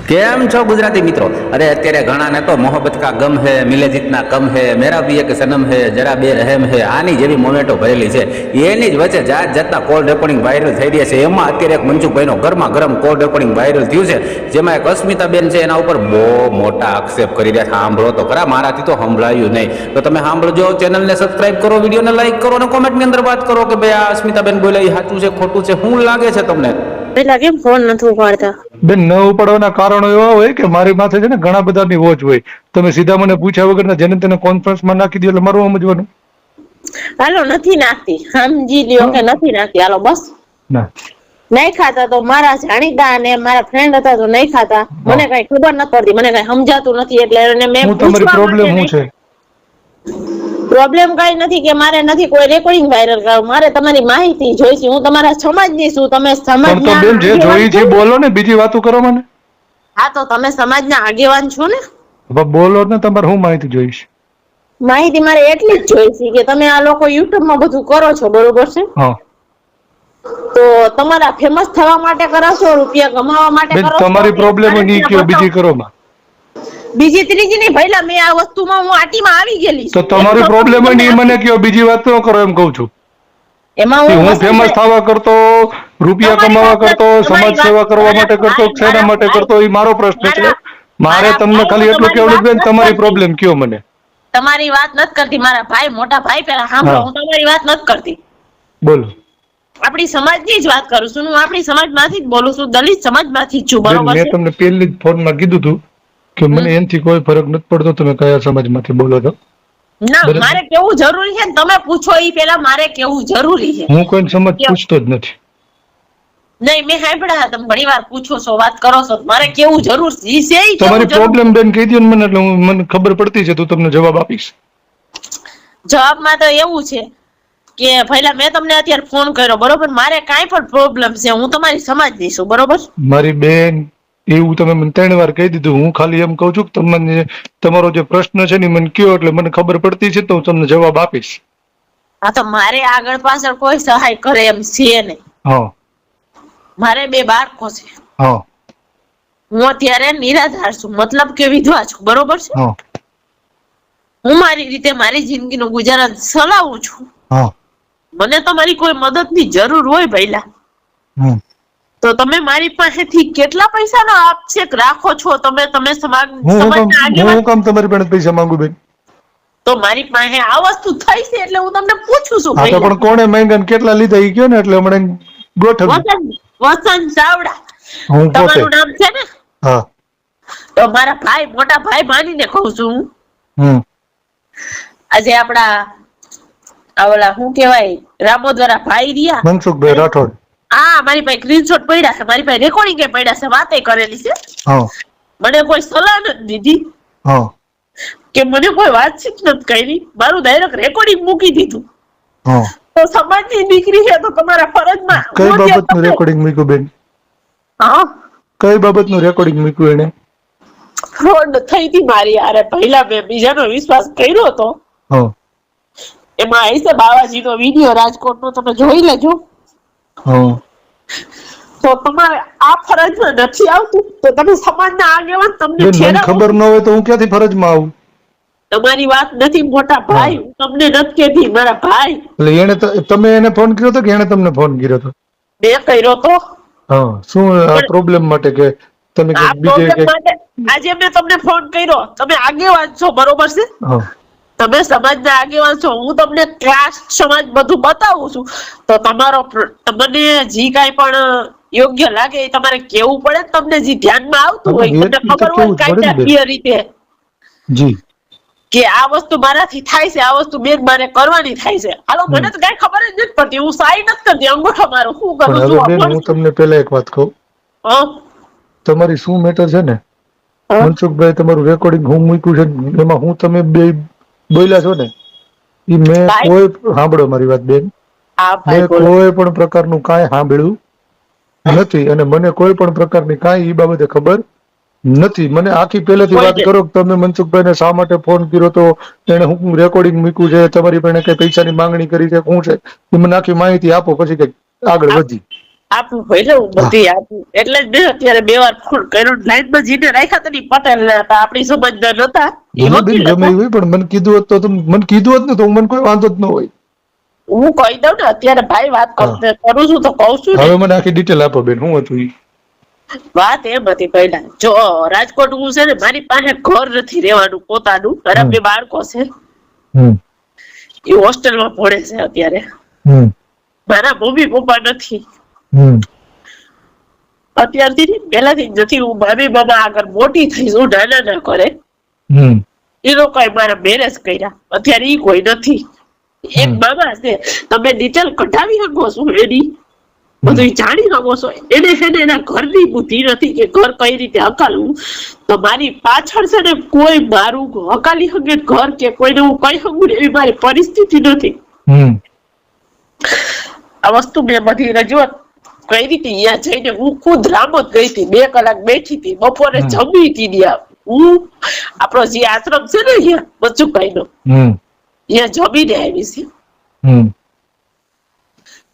કેમ છો ગુજરાતી મિત્રો? અરે અત્યારે ઘણાને તો મોહબ્બત કા ગમ હે, મિલે જીતના કમ હે, મેરા ભી એક સનમ હે, જરા બે રહેમ હે, આની જેવી મોમેન્ટો ભરેલી છે. એની જ વચ્ચે જાત જાતના કોલ રેકોર્ડિંગ વાયરલ થઈ રહ્યા છે. એમાં અત્યારે એક મનસુખભાઈનો ગરમા ગરમ કોલ રેકોર્ડિંગ વાયરલ થયું છે, જેમાં એક અસ્મિતાબેન છે એના ઉપર બહુ મોટા આક્ષેપ કરી રહ્યા. સાંભળો તો ખરા, મારાથી તો સંભળાયું નહીં. તો તમે સાંભળજો, ચેનલને સબસ્ક્રાઇબ કરો, વિડીયોને લાઈક કરો અને કોમેન્ટની અંદર વાત કરો કે ભાઈ આ અસ્મિતાબેન બોલે એ સાચું છે ખોટું છે, શું લાગે છે તમને? પેલા કેમ ફોન નથી ઉપાડતા? બેન, ન ઉપાડવાના કારણો એવા હોય કે મારી માથે છે ને ઘણા બધાની વોચ હોય. તમે સીધા મને પૂછ્યા વગર જેને તેને કોન્ફરન્સમાં નાખી દો એટલે મારું સમજવાનું. હાલો નથી નાખતી, સમજી લ્યો કે નથી નાખતી. હાલો બસ. ના નહીં ખાતા તો મારા જાણીતા અને મારા ફ્રેન્ડ હતા તો નહીં ખાતા. મને કઈ ખબર નથી પડતી, મને કઈ સમજાતું નથી એટલે એને મેં હું તમારી પ્રોબ્લેમ શું છે? પ્રોબ્લેમ કઈ નથી કે મારે નથી કોઈ રેકોર્ડિંગ વાયરલ કરવું, મારે તમારી માહિતી જોઈશે. હું તમારા સમાજની છું, તમે પણ તો બેન જે જોઈ છે બોલો ને, બીજી વાતો કરો મને. હા તો તમે સમાજના આગેવાન છો ને, હવે બોલો ને, તમારે શું માહિતી જોઈશે? માહિતી મારે એટલી જ જોઈશે કે તમે આ લોકો યુટ્યુબ માં બધું કરો છો, બરોબર છે? હા, તો તમારા ફેમસ થવા માટે કરો છો, રૂપિયા કમાવા માટે બેન કરો છો? તમારી પ્રોબ્લેમ નહીં કયો, બીજી કરો માં. બીજી ત્રીજી નહીં ભઈલા, મેં આ વસ્તુમાં હું આટીમાં આવી ગયેલી તો છું. તમારી પ્રોબ્લેમ નહીં મને કયો, બીજી વાત ન કરો એમ કહું છું. એમાં હું ફેમસ થવા કરતો, રૂપિયા કમાવા કરતો, સમાજ સેવા કરવા માટે કરતો, શેના માટે કરતો, એ મારો પ્રશ્ન છે. મારે તમને ખાલી એટલું કહેવું બેન, તમારી પ્રોબ્લેમ કયો મને. તમારી વાત નથી કરતી, મારા ભાઈ, મોટા ભાઈ, પેલા સાંભળો, હું તમારી વાત નથી કરતી. બોલો. આપણી સમાજની જ વાત કરું છું. હું આપણી સમાજમાંથી જ બોલું છું, દલિત સમાજમાંથી જ છું, બેન, બરોબર મેં છે? તમને પહેલી જ ફોનમાં કીધું હતું કે મને એનાથી કોઈ ફરક નથી પડતો તમે કયા સમાજમાંથી બોલો છો. ના, મારે કેવું જરૂરી છે ને તમે પૂછો એ પેલા મારે કેવું જરૂરી છે. હું કોઈ સમાજ પૂછતો જ નથી. નહીં, મેં સાંભળ્યા, તમે ઘણી વાર પૂછો છો, વાત કરો છો, મારે કેવું જરૂર છે. ઈ છે ઈ તમારી કેવું જરૂર. પ્રોબ્લેમ બેન કહી દો ને મને, એટલે મને ખબર પડતી છે તો તમને જવાબ આપીશ. જવાબમાં તો એવું છે કે પહેલા મેં તમને અત્યારે ફોન કર્યો, બરોબર? મારે કાંઈ પણ પ્રોબ્લેમ છે, હું તમારી સમાજની છું, બરોબર? મારી બેન, એવું તમે મને 3 વાર કહી દીધું. હું ખાલી એમ કહું છું કે તમને તમારો જે પ્રશ્ન છે ને મને કયો, એટલે મને ખબર પડતી છે તો હું તમને જવાબ આપીશ. હા તો મારે આગળ પાછળ કોઈ સહાય કરે એમ છે નહીં. હા, મારે 2 બાળકો છે. હા, હું અત્યારે નિરાધાર છું, મતલબ કે વિધવા છું, બરોબર છે? હા, હું મારી રીતે મારી જિંદગીનું ગુજરાન ચલાવું છું. હા, મને તમારી કોઈ મદદની જરૂર હોય ભઈલા, તો તમે મારી પાસેથી કેટલા પૈસાનો આક્ષેપ રાખો છો? તમે સમાજના આગેવાન. હું કામ તમારી પાસે પૈસા માંગુ બેન? તો મારી પાસે આ વસ્તુ થઈ છે એટલે હું તમને પૂછું છું. હા તો પણ કોણે માંગ્યા ને કેટલા લીધા એ કયો ને, એટલે હમણાં ગોઠવી. વસંત ચાવડા હું પોતે. તમારું નામ છે ને? હા. તો મારા ભાઈ, મોટા ભાઈ માનીને કહું છું હું. આજે આપડા ઓલા શું કેવાય, રામોદરા ભાઈ રહ્યા, મનસુખભાઈ રાઠોડ. હા, મારી પાસે સ્ક્રીનશોટ પડ્યા છે, મારી પાસે રેકોર્ડિંગ એ પડ્યા છે, વાતે કરેલી છે. હા, મને કોઈ સલાહ નથી દીધી, હા, કે મને કોઈ વાતચીત નથી કરી, મારું ડાયરેક્ટ રેકોર્ડિંગ મૂકી દીધું. હા. તો સમાજની દીકરી છે તો તમારા ફરજમાં. કઈ બાબતનું રેકોર્ડિંગ મૂક્યું બેન? હા, કઈ બાબતનું રેકોર્ડિંગ મૂક્યું એને? ફ્રોડ થઈ હતી મારી યારે. પહેલા મેં બીજાનો વિશ્વાસ કર્યો હતો, હા, એમાં આઈસે બાવાજીનો વિડિયો રાજકોટનો, તમે જોઈ લેજો. હા. તો તમારે આ ફરજમાં નથી આવતું તો તમે સમાજના આગેવાન, તમને બેન, મને છેડા. ખબર ન હોય તો હું ક્યાંથી ફરજમાં આવું? તમારી વાત નથી મોટા ભાઈ, હું તમને નથી કહેતી મારા ભાઈ. એટલે એને તમે એને ફોન કર્યો હતો કે એને તમને ફોન કર્યો હતો? મેં કર્યો તો. હા, શું આ પ્રોબ્લેમ માટે કે તમે આ બીજે પ્રોબ્લેમ માટે આજે મેં તમને ફોન કર્યો. તમે આગેવાન છો, બરોબર છે? હા, તમે સમાજના આગેવાન છો, હું તમને ક્લાસ સમાજ બધું બતાવું છું, તો તમારો તમને જે કાંઈ પણ યોગ્ય લાગે એ તમારે કેવું પડે. તમને જે ધ્યાનમાં આવતું હોય, તમને ખબર હોય કાયદાકીય રીતે જી કે આ વસ્તુ મારાથી થાય છે, આ વસ્તુ બેન મારે કરવાની થાય છે. હાલો, મને તો કઈ ખબર જ નથી પડતી, હું સાઈ નથી કરતી, અંગૂઠો મારો શું કરું પણ હવે બેન, હું તમને પહેલા એક વાત કહું. તમારી શું મેટર છે ને, મનસુખભાઈ તમારું રેકોર્ડિંગ હું મૂક્યું છે એમાં હું તમે બે બોલ્યા છો ને, એ મેં કોઈ સાંભળો મારી વાત બેન, મેં કોઈ પણ પ્રકારનું કાંઈ સાંભળ્યું નથી અને મને કોઈ પણ પ્રકારની કાંઈ એ બાબતે ખબર નથી. મને આખી પહેલેથી વાત કરો કે તમે મનસુખભાઈને શા માટે ફોન કર્યો તો, એને હું રેકોર્ડિંગ મૂક્યું છે, તમારી પાસે કઈ પૈસાની માંગણી કરી છે, શું છે, એ મને આખી માહિતી આપો, પછી કઈક આગળ વધી. આપું ભલે હું બધી આપું એટલે જ મેં અત્યારે 2 વાર ફોન કર્યો લાઈનમાં જીને રાખ્યા હતા ને પટેલ ના હતા આપણી સમજદાર નતા એ મને બેન વકીલ ગમે હતા. એવું હોય, પણ મને કીધું હોત તો મને કીધું હોત ને તો મને કોઈ વાંધો જ ન હોય. હું કહી દઉં ને અત્યારે ભાઈ વાત કરું છું તો કહું છું ને. હવે મને આખી ડિટેલ આપો બેન, શું હતું ઈ? વાત એમ હતી પહેલા જો રાજકોટ હું છે ને મારી પાસે ઘર નથી રહેવાનું પોતાનું મારા 2 બાળકો છે એ હોસ્ટેલમાં ભણે છે અત્યારે મારા મમ્મી પપ્પા નથી અત્યારથી પહેલાથી જ નથી હું મામી બાબા આગળ મોટી થઈ છું નાના ના કરે એ લોકોએ મારા મેરેજ કર્યા અત્યારે ઈ કોઈ નથી એક મામા છે તમે ડિટેલ કઢાવી શકો છો એની બધું જાણી શકો છો એને છે ને એના ઘરની બુદ્ધિ નથી કે ઘર કઈ રીતે હકાલવું તો મારી પાછળ છે ને કોઈ મારું હકાલી શકે ઘર કે કોઈને હું કઈ શકું એવી મારી પરિસ્થિતિ નથી આ વસ્તુ મેં બધી રજૂઆત કઈ રીતે અહીંયા જઈને હું ખુદ રામોદ ગઈ હતી 2 કલાક બેઠી હતી બપોરે જમી હતી ત્યાં હું આપણો જે આશ્રમ છે ને અહીંયા બચુભાઈ નો અહીંયા જમીને આવી છે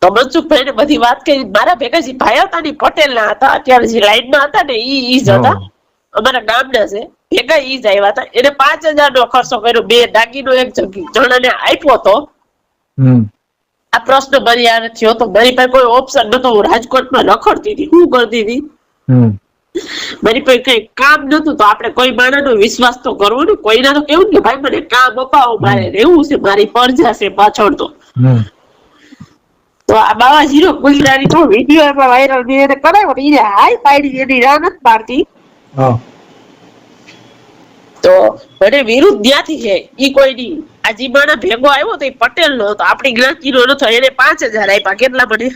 તો મનસુખભાઈ ને બધી વાત કરી મારા ભેગા જે ભાઈ હતા ને પટેલ ના હતા અત્યારે જે લાઈન માં હતા ને ઈ જ હતા અમારા ગામના છે ભેગા ઈ જ આવ્યા હતા એને 5000 નો ખર્ચો કર્યો 2 દાગીનો એક જણાને આપ્યો હતો આ પ્રશ્ન મારી યાર થયો તો મારી પાસે કોઈ ઓપ્શન નતો હું રાજકોટમાં રખડતી હતી શું કરતી હતી મારી પાસે કઈ કામ નતું તો આપણે કોઈ માણસનો વિશ્વાસ તો કરવો ને કોઈના તો કેવું ને ભાઈ મને કામ અપાવો મારે રહેવું છે મારી પરજા છે પાછળ તો આ બાવાજીનો ગુજરાતી તો વિડીયો એમાં વાયરલ મેં એને કરાવ્યો એને હાઈ પાડી એની રાહ નથી પાડતી તો મને વિરુદ્ધ ત્યાંથી છે ઈ કોઈ નહીં આ જીબાના ભેગો આવ્યો તો એ પટેલ નો હતો આપણી જ્ઞાતિનો નતો એને 5000 આપ્યા કેટલા મને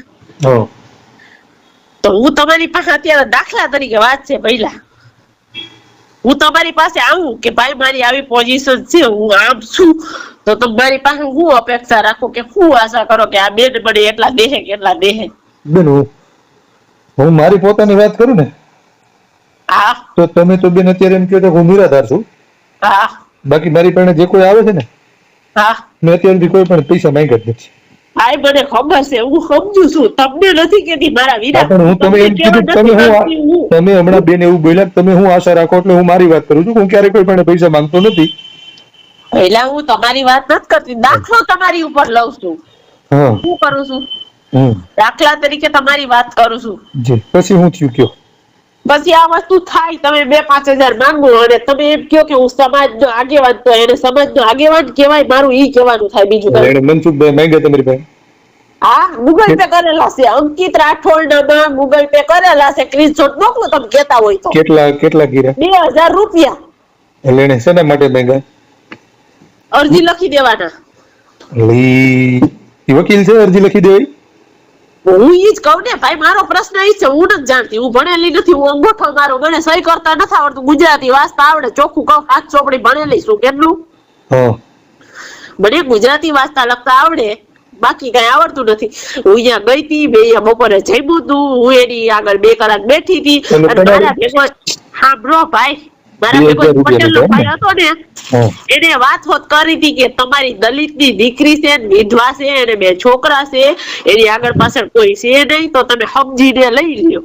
તો હું તમારી પાસે અત્યારે દાખલા તરીકે વાત છે પહેલા હું તમારી પાસે આવું કે ભાઈ મારી આવી પોઝિશન છે હું આમ છું તો તમારી પાસે હું અપેક્ષા રાખો કે હું આશા કરો કે આ બેન મને એટલા દેહે કેટલા દેહે બેન હું મારી પોતાની વાત કરું ને હા તો તમે તો બેન અત્યારે એમ કહો તો હું નિરાધાર છું હા બાકી મારી પાસે જે કોઈ આવે છે ને હા મેં અત્યારે બી કોઈ પણ પૈસા માંગ્યા જ નથી ભાઈ મને ખબર છે હું સમજુ છું તમને નથી કેતી મારા વીરા પણ હું તમે એમ કીધું તમે હમણાં બેન એવું બોલ્યા તમે હું આશા રાખો એટલે હું મારી વાત કરું છું હું ક્યારે કોઈ પણ પૈસા માંગતો નથી પહેલા હું તમારી વાત નથી કરતી દાખલો તમારી ઉપર લઉં છું શું કરું છું દાખલા તરીકે તમારી વાત કરું છું જી પછી હું થયું કયો પછી આ વસ્તુ થાય તમે 2-5000 માંગો અને તમે એમ કહો કે હું સમાજનો આગેવાન તો એને સમાજનો આગેવાન કહેવાય મારું ઈ કહેવાનું થાય બીજું એને મનસુખભાઈ માંગ્યા તમારી પાસે હા ગૂગલ પે કરેલા છે અંકિત રાઠોડ નામાં ગૂગલ પે કરેલા છે સ્ક્રીનશોટ મોકલો તમે કહેતા હોય તો કેટલા કીરા 2000 રૂપિયા એટલે એને શેના માટે માંગ્યા અરજી લખી દેવાના ઈ વકીલ છે અરજી લખી દેવાય હું ઈ જ કહું ને ભાઈ મારો પ્રશ્ન ઈ છે હું નથી જાણતી હું ભણેલી નથી હું અંગૂઠો મારો મને સહી કરતા નથી આવડતું ગુજરાતી વાંચતા આવડે ચોખ્ખું કહું 7 ચોપડી ભણેલી છું કેટલું મને ગુજરાતી વાંચતા લખતા આવડે બાકી કઈ આવડતું નથી હું અહીંયા ગઈ હતી બે બપોરે જમ્યું હતું હું એની આગળ 2 કલાક બેઠી હતી અને મારા ભેગો હા બ્રો ભાઈ મારા ભેગો પટેલનો ભાઈ હતો ને એને વાત હોત કરી હતી કે તમારી દલિતની દીકરી છે વિધવા છે અને 2 છોકરા છે એની આગળ પાછળ કોઈ છે નહીં તો તમે સમજીને લઈ લ્યો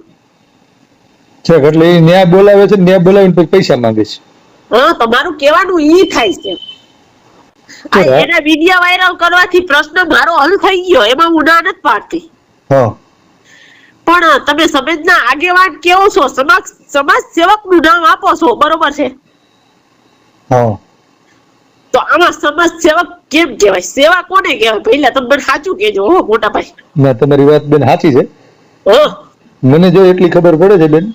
છે એટલે એ ન્યાય બોલાવે છે ન્યાય બોલાવીને પૈસા માંગે છે હા તમારું કહેવાનું ઈ થાય છે એના વિડિયો વાયરલ કરવાથી પ્રશ્ન મારો હલ થઈ ગયો એમાં હું ના નથી પાડતી પણ તમે સમાજના આગેવાન કેવો છો સમાજ સેવક નું નામ આપો છો બરોબર છે તો આમાં સમાજ સેવક કેમ કહેવાય સેવા કોને કહેવાય પહેલા તમે મને સાચું કહેજો હો મોટા ભાઈ ના તમારી વાત બેન સાચી છે મને જો એટલી ખબર પડે છે બેન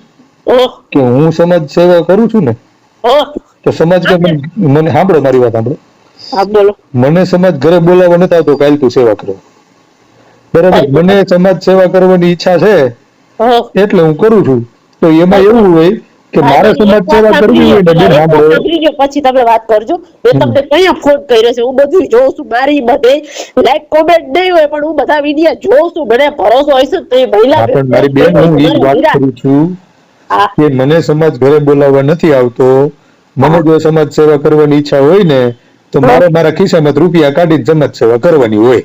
કે હું સમાજ સેવા કરું છું ને તો સમાજ કે મને સાંભળો મારી વાત સાંભળો મને સમાજ ઘરે બોલાવવા નથી આવતો કાલ તું સેવા કરો બરાબર મને સમાજ સેવા કરવાની ઈચ્છા છે એટલે હું કરું છું તો એમાં એવું હોય કે મારે સમાજ સેવા કરવી હોય ને બેન સાંભળો પછી તમે વાત કરજો મેં તમને કયા ફોન કર્યો છે હું બધું જોઉં છું મારી બધે લાઈક કોમેન્ટ નહીં હોય પણ હું બધા વિડિયો જોઉં છું મને ભરોસો હશે તો એ મહિલા પણ મારી બેન હું એ વાત કરું છું કે મને સમાજ ઘરે બોલાવવા નથી આવતો મને જો સમાજ સેવા કરવાની ઈચ્છા હોય ને તો મારે મારા ખિસ્સામાં રૂપિયા કાઢીને સમાજ સેવા કરવાની હોય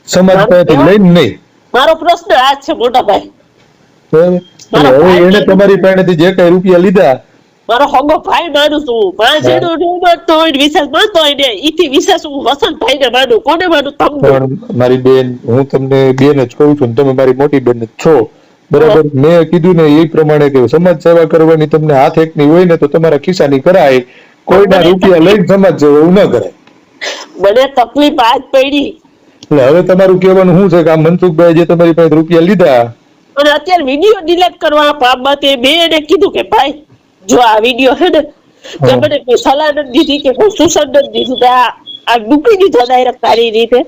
સમાજ પાસેથી લઈને નહીં મારો પ્રશ્ન આ જ છે મોટા ભાઈ. બરાબર. હવે એને તમારી પાસેથી જે કઈ રૂપિયા લીધા, મારો હગો ભાઈ માનું છું. માં જેનો હું માનતો હોય ને વિશેષ માનતો હોય ને ઈથી વિશેષ હું વસંતભાઈ ને માનું. કોને માનું? તમને. પણ મારી બેન, હું તમને બેન જ કહું છું, તમે મારી મોટી બેન જ છો, બરાબર. મેં કીધું ને એ પ્રમાણે કે સમાજ સેવા કરવાની તમને હાથ એકની હોય ને તો તમારા ખિસ્સાની કરાય, કોઈના રૂપિયા લઈને સમાજ સેવા એવું ન કરાય. મને તકલીફ આજ પડી. એટલે હવે તમારું કહેવાનું શું છે કે આ મનસુખભાઈ જે તમારી પાસે રૂપિયા લીધા અને અત્યારે વિડીયો ડિલીટ કરવા બાબતે મેં એને કીધું કે ભાઈ જો આ વિડીયો છે ને કે મને કોઈ સલાહ નથી દીધી કે કોઈ સૂચન નથી દીધું કે આ મૂકી દીધો ડાયરેક્ટ તારી રીતે,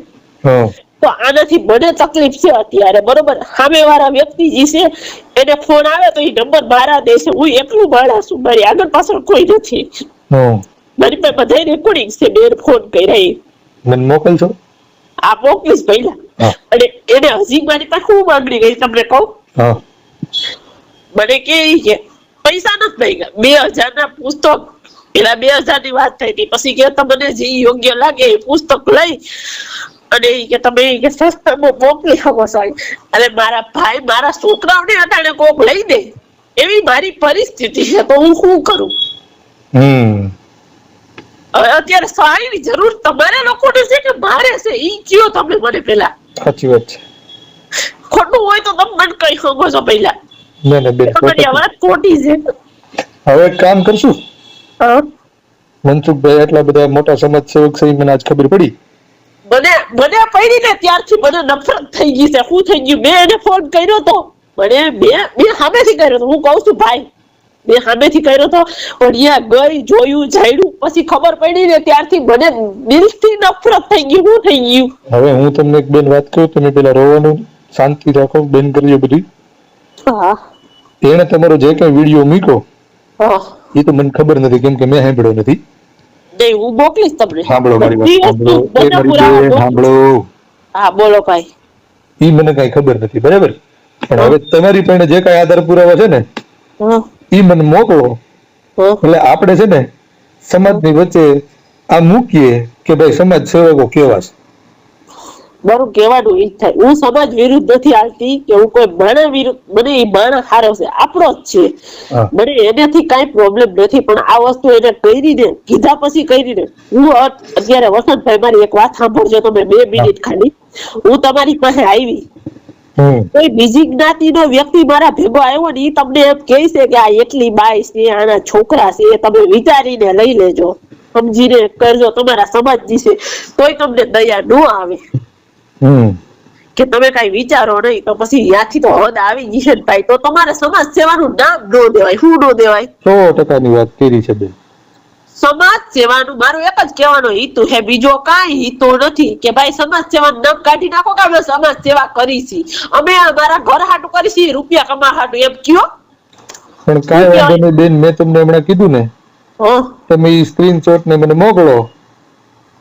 તો આનાથી મને તકલીફ છે અત્યારે, બરોબર. સામે વાળા વ્યક્તિ જે છે એને ફોન આવે તો એ નંબર મારા દેશે. હું એકલું માણસ છું, મારી આગળ પાછળ કોઈ નથી. મારી પાસે બધા રેકોર્ડિંગ છે. બેન ફોન કર્યા એ મને મોકલશો? આ મોકલીશ પહેલા. અને એને હજી મારી પાસે શું માંગણી ગઈ તમને કહું? મને કે પૈસા નથી માંગ્યા, 2000 ના પુસ્તક. પેલા 2000 ની વાત થઈ હતી, પછી કે તમને જે યોગ્ય લાગે એ પુસ્તક લઈ અને કે તમે કે સસ્તામાં મોકલી શકો છો. અને મારા ભાઈ મારા છોકરાઓને અટાણે કોક લઈ દે એવી મારી પરિસ્થિતિ છે, તો હું શું કરું? હવે અત્યારે સહાયની જરૂર તમારે લોકોને છે કે મારે છે? ઈ કયો તમે મને પેલા. સાચી વાત છે. ખોટું હોય તો તમે મને કહી શકો છો પહેલા. તમારી વાત ખોટી છે. હવે એક કામ કરશું, મનસુખભાઈ એટલા બધા મોટા સમાજ સેવક છે મને આજ ખબર પડી. મને પડી ને ત્યારથી મને નફરત થઈ ગઈ છે. શું થઈ ગયું? મેં એને ફોન કર્યો તો, બે સામેથી કર્યો તો. હું કઉ છું ભાઈ બે સામેથી કર્યો તો, પણ અહીંયા ગઈ જોયું જાણ્યું પછી ખબર પડી ને ત્યારથી મને દિલથી નફરત થઈ ગઈ. શું થઈ ગયું? હવે હું તમને એક બેન વાત કહું, તમે પેલા રોવાનું શાંતિ રાખો, બેન કરજો બધી. એને તમારો જે કઈ વિડીયો મૂક્યો એ તો મને ખબર નથી, કેમ કે મેં સાંભળ્યો નથી. હું મોકલીશ તમને. સાંભળો મારી વાત, સાંભળો. હા બોલો ભાઈ. ઈ મને કઈ ખબર નથી, બરાબર. પણ હવે તમારી પાસે જે કઈ આધાર પુરાવા છે ને ઈ મને મોકલો, એટલે આપણે છે ને સમાજની વચ્ચે આ મૂકીએ કે ભાઈ સમાજ સેવકો કેવા છે. મારું કહેવાનું ઈ થાય, હું સમાજ વિરુદ્ધ નથી હાલતી કે હું કોઈ માણસ વિરુદ્ધ. મને એ માણસ સારો છે, આપણો જ છે, મને એનાથી કઈ પ્રોબ્લેમ નથી. પણ આ વસ્તુ એને કરીને કીધા પછી કરીને હું અત્યારે વસંતભાઈ મારી એક વાત સાંભળજો તમે 2 મિનિટ ખાલી. હું તમારી પાસે આવી, કોઈ બીજી જ્ઞાતિનો વ્યક્તિ મારા ભેગો આવ્યો ને એ તમને એમ કહે છે કે આ એટલી બાઈ છે, આના છોકરા છે, તમે વિચારીને લઈ લેજો, સમજીને કરજો, તમારા સમાજની છે, તોય તમને દયા ન આવે કે તમે કઈ વિચારો નહીં. તો પછી ત્યાંથી તો હદ આવી જશે ને ભાઈ, તો તમારે સમાજ સેવાનું નામ ન દેવાય. શું ન દેવાય? 100% વાત કરી છે બેન. સમાજ સેવાનું મારું એક જ કહેવાનો હેતુ છે, બીજો કાંઈ હેતુ નથી કે ભાઈ સમાજ સેવાનું નામ કાઢી નાખો કે અમે સમાજ સેવા કરી છી, અમે અમારા ઘર હાટું કરી છી, રૂપિયા કમા હાટું, એમ કયો. પણ કાંઈ વાંધો નહીં બેન, મેં તમને હમણાં કીધું ને, તમે ઈ સ્ક્રીનશોટ ને મને મોકલો,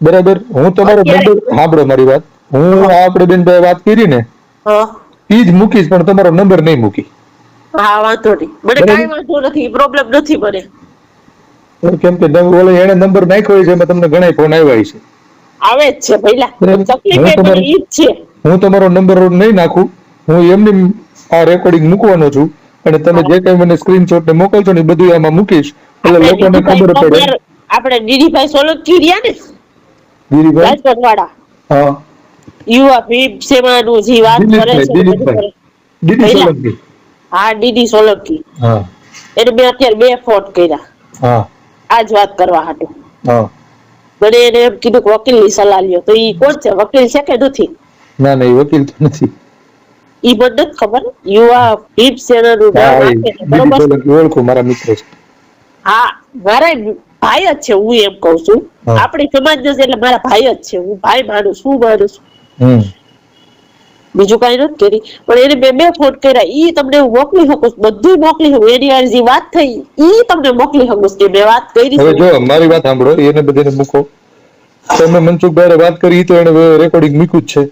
બરાબર. હું તમારો નંબર, સાંભળો મારી વાત, હું આપણે બેન ભાઈ વાત કરી ને ઈ જ મૂકીશ, પણ તમારો નંબર નહીં મૂકી. હા વાંધો નહીં, મને કાંઈ વાંધો નથી, પ્રોબ્લેમ નથી મને. કેમ કે એને નંબર નાખ્યો છે, એમાં તમને ઘણા ફોન આવ્યા છે, આવે જ છે પહેલા. તકલીફ ઈ જ છે. હું તમારો નંબર નહીં નાખું, હું એમની આ રેકોર્ડિંગ મૂકવાનો છું, અને તમે જે કઈ મને સ્ક્રીનશોટ ને મોકલશો ને બધું આમાં મૂકીશ, એટલે લોકોને ખબર પડે. આપણે દીદીભાઈ સોલંકી રહ્યા ને, દીદીભાઈ રાજકોટવાળા, હા, યુવા ભીમ સેવાનું જે વાત કરે છે, દીદી સોલંકી. હા દીદી સોલંકી. હા, એને મેં અત્યારે 2 ફોન કર્યા. હા, આજ વાત કરવા હાટુ. હા, મને એને એમ કીધું કે વકીલની સલાહ લ્યો. તો ઈ કોણ છે? વકીલ છે કે નથી? ના ના, એ વકીલ તો નથી. ઈ મને નથી ખબર. યુવા ભીમ સેનાનું નામ આપે છે, બરોબર. ઓળખું, મારા મિત્ર છે. હા, મારા ભાઈ જ છે, હું એમ કઉ છું. આપણી સમાજ છે એટલે મારા ભાઈ જ છે, હું ભાઈ માનું છું, માનું છું, બીજું કઈ નથી કરી. પણ એને મેં 2 ફોન કર્યા, ઈ તમને હું મોકલી શકું, બધું મોકલી શકું. એની વાર જે વાત થઈ ઈ તમને મોકલી શકું કે મેં વાત કરી. હવે જો મારી વાત સાંભળો, એને બધાને મૂકો. તમે મનસુખભાઈ વાત કરી તો એને રેકોર્ડિંગ મૂક્યું જ છે.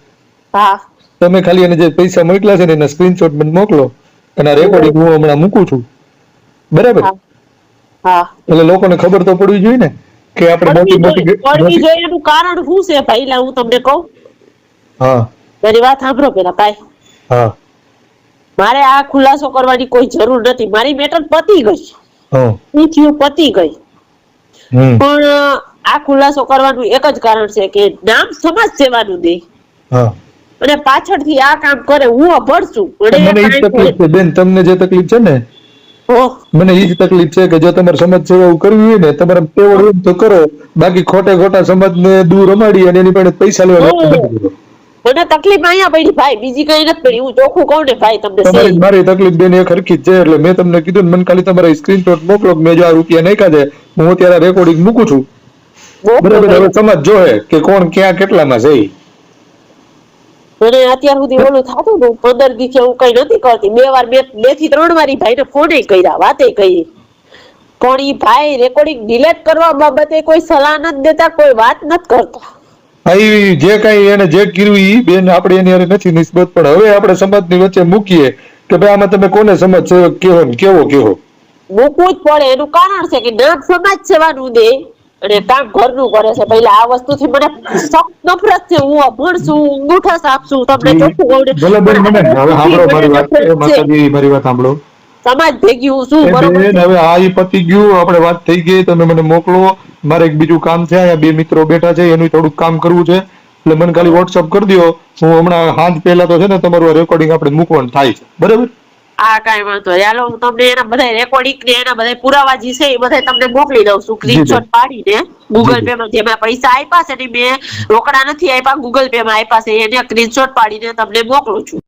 હા, તમે ખાલી એને જે પૈસા મોકલા છે ને એના સ્ક્રીનશોટ મને મોકલો, અને રેકોર્ડિંગ હું હમણાં મૂકું છું, બરાબર. હા, એટલે લોકોને ખબર તો પડવી જોઈએ ને કે આપણે મોટી મોટી જોઈએ. એનું કારણ શું છે પહેલા હું તમને કહું. હા, મારી વાત સાંભળો પેલા ભાઈ. હા મારે આ ખુલાસો કરવાની કોઈ જરૂર નથી, મારી મેટર પતી ગઈ, હા શું થયું પતી ગઈ. હમ પણ આ ખુલાસો કરવાનું એક જ કારણ છે કે નામ સમાજ સેવાનું દે હા અને પાછળથી આ કામ કરે, હું અભડશું. મને ઈ જ તકલીફ છે બેન, તમને જે તકલીફ છે ને મને ઈ જ તકલીફ છે કે જો તમારે સમાજ સેવા કરવી હોય ને તમારે તેવડ હોય તો કરો, બાકી ખોટે ખોટા સમાજને દૂર રમાડી અને એની પાસે પૈસા લેવા બંધ કરો. મને તકલીફ અહીંયા પડી ભાઈ, બીજી કઈ નથી પડી. હું ચોખ્ખું કહું ને ભાઈ તમને, તમારી મારી તકલીફ બેન એક હરખી જ છે. એટલે મેં તમને કીધું ને, મને ખાલી તમારા સ્ક્રીનશોટ મોકલો, મેં જો આ રૂપિયા નાખ્યા છે, હું અત્યારે રેકોર્ડિંગ મૂકું છું. બરાબર, હવે સમાજ જોહે કે કોણ ક્યાં કેટલામાં છે. મને અત્યાર સુધી ઓલું થતું હતું 15 દિવસે હું કઈ નથી કરતી, 2 વાર 2 થી 3 વાર ભાઈને ફોને કર્યા, વાતે કરી, પણ ઈ ભાઈ રેકોર્ડિંગ ડિલીટ કરવા બાબતે કોઈ સલાહ નથી દેતા, કોઈ વાત નથી કરતા. જે કઈ એને જે કર્યું ઈ બેન આપણે એની હારે નથી નિસ્બત, પણ હવે આપણે સમાજની વચ્ચે મૂકીએ કે ભાઈ આમાં તમે કોને સમાજ સેવક કેવો ને કેવો કેવો મૂકવું જ પડે. એનું કારણ છે કે નામ સમાજ સેવાનું દે અને કામ ઘરનું કરે છે. પહેલા આ વસ્તુથી મને સખત નફરત છે. હું અભણ છું, અંગૂઠા સાપ છું, તમને ચોખ્ખું કહું ને. ભલે બેન, મને હવે સાંભળો મારી વાત, માતાજી મારી વાત સાંભળો. સમાજ ભેગી હું શું બરોબર બેન, હવે આ ઈ પતી ગયું, આપણે વાત થઈ ગઈ, તમે મને મોકલો. મારે એક બીજું કામ છે, અહીંયા 2 મિત્રો બેઠા છે, એનું થોડુંક કામ કરવું છે, એટલે મને ખાલી વોટ્સઅપ કરી દો. હું હમણાં સાંજ પહેલા તો છે ને તમારું રેકોર્ડિંગ આપણે મૂકવાનું થાય છે, બરાબર? આ કાંઈ વાંધો નહીં. હાલો હું તમને એના બધા રેકોર્ડિંગ ને એના બધા પુરાવા જે છે એ બધા તમને મોકલી દઉં છું, સ્ક્રીનશોટ પાડીને. ગૂગલ પે માં જેમાં પૈસા આપ્યા છે ને, મેં રોકડા નથી આપ્યા, ગૂગલ પે માં આપ્યા છે, એને સ્ક્રીનશોટ પાડીને તમને મોકલું છું.